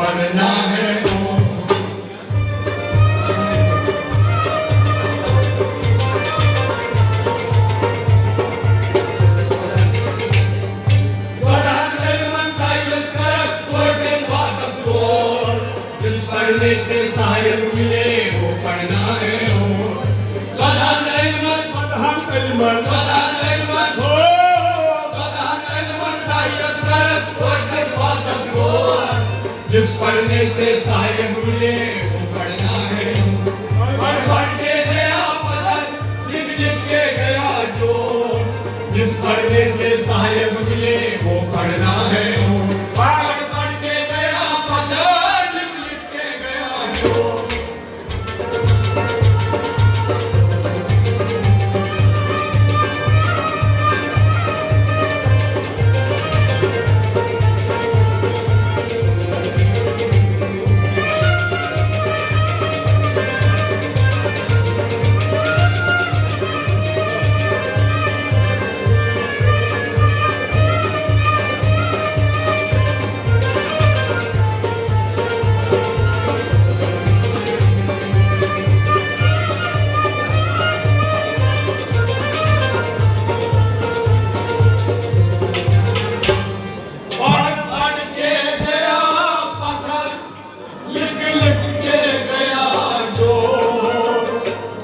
पढ़ना है पढ़ने से साहिब मिले वो पढ़ना है जिस पढ़ने से साहिब मिले वो पढ़ना है पढ़ पढ़ के गया पता लिख लिख के गया जो जिस पढ़ने से साहिब मिले वो पढ़ना है पढ़ पढ़ के गया पता लिख लिख के गया जो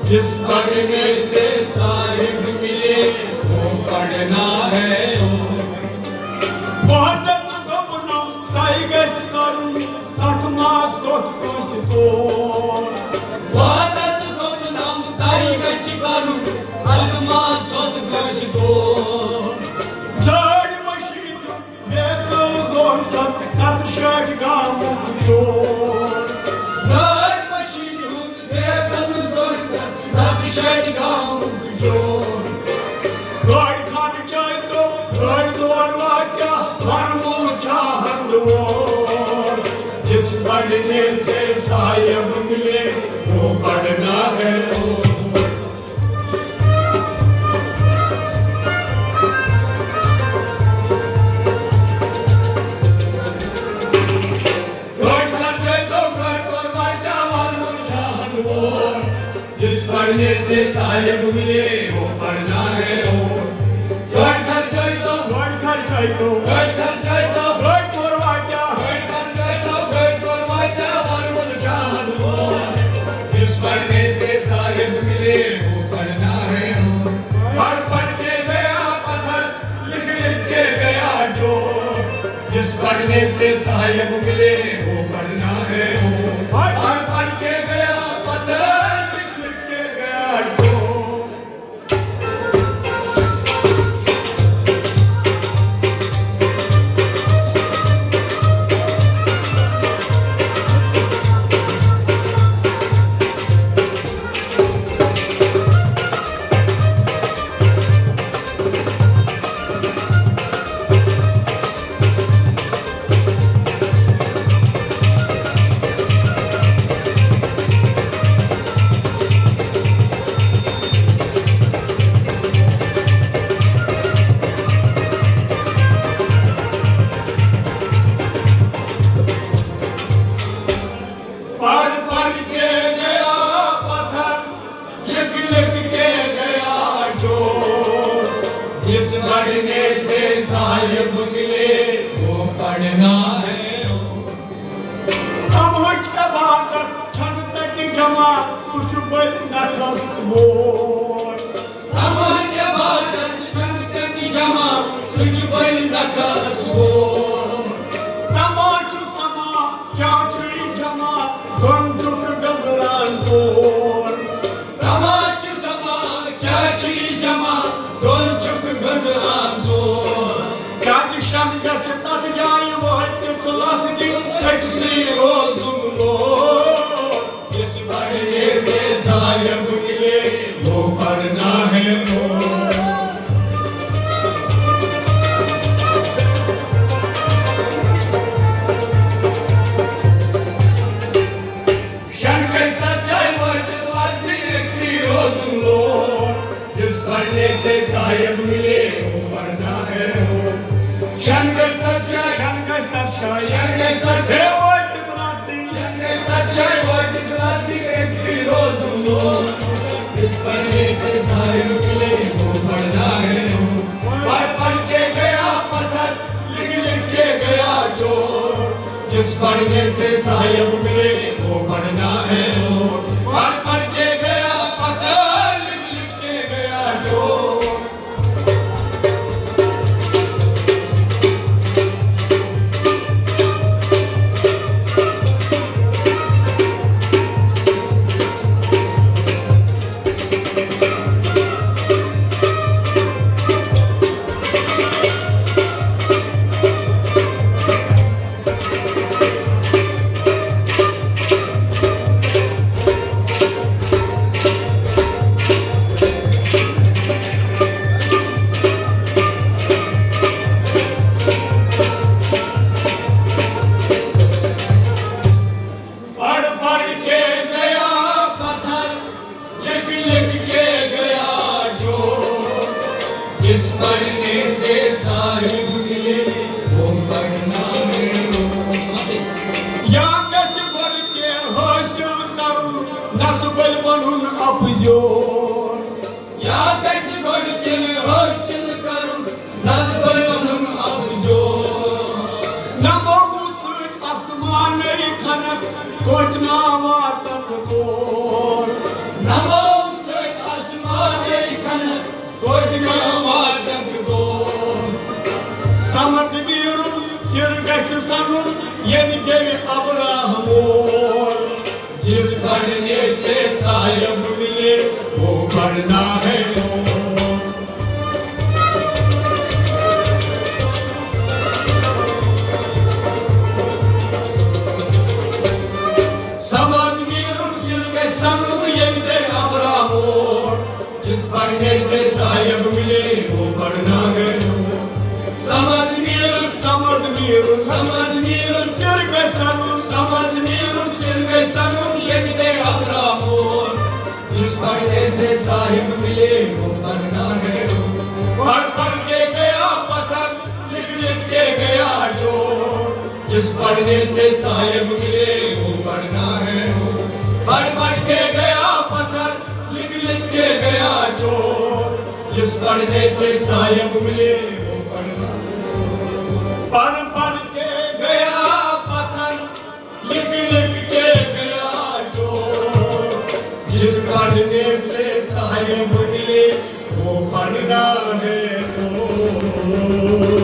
जिस पढ़ने से साहिब मिले वो पढ़ना है वहदत गमनम ताइगस करूं तकमा सोच कोश तो वहदत गमनम ताइगस करूं तकमा सोच कोश तो जड़ मशीद देखो जोर तस तत शट गाम जो शट गाँव जो रोड खान चाहे तो रोड द्वार वाक्या मरमो चाहत वो जिस पढ़ने से साहिब मिले वो पढ़ना है पढ़ने से साहिब मिले वो पढ़ना है घर खर्चाई तो घर खर्चाई तो घर खर्चाई तो घर तोरवाजा घर खर्चाई तो घर तोरवाजा मरमुल चाहत हो जिस पढ़ने से साहिब मिले वो पढ़ना है पढ़ पढ़ के गया पत्थर लिख लिख के गया जो जिस पढ़ने से साहिब मिले वो पढ़ना है पढ़ पढ़ के गया पत्थर पढ़ने से साहिब मिले वो पढ़ना है अमहट के बाद छन तक जमा सुचबल नखस मोर अमहट के बाद छन तक जमा सुचबल नखस मोर तमाचु समा क्या छुई जमा गंजुक गजरान जोर तमाचु समा क्या छुई जमा गंजुक गजरान जोर क्या दिशम गज तत जाय वो हट तुलस दी कैसी रोजुम लो इस पढ़ने से साहिब मिले वो पढ़ना है पढ़ने से साहिब मिले वो पढ़ना है नोट। पढ़ पढ़ के गया पता, लिख लिख के गया चोट। जिस पढ़ने से साहिब मिले वो पढ़ना है नोट। या कैसे बढ़ के हासिल करूं नत बल बनूं अफजोर। या कैसे बढ़ के हासिल करूं नत बल बनूं अफजोर। नमो उस आसमान खनक कोटना वातक तोर। नमो उस आसमान खनक कोटना वातक तोर। समत वीरुन सिर गछ सनुन यन देव अब्राहम मोर। जिस पढ़ने से साहिब मिले वो पढ़ना है नोट। समत वीरुन सिर गछ सनुन यन देव अब्राहम मोर। जिस पढ़ने से साहिब मिले वो पढ़ना है नोट। समत वीरुन सिर गछ सनुन समत वीरुन सिर गछ सनुन यन देव अब्राहम मोर। जिस पढ़ने से साहिब मिले वो पढ़ना है नोट। पढ़ पढ़ के गया पत्थर, लिख लिख के गया चोट। जिस पढ़ने से साहिब मिले वो पढ़ना है नोट। पढ़ पढ़ के गया पत्थर, लिख लिख के गया चोट। जिस पढ़ने से साहिब मिले वो पढ़ना है नोट। पढ़ पढ़ के गया पत्थर, लिख लिख के गया चोट। जिस पढ़ने से साहिब मिले वो पढ़ना है नोट।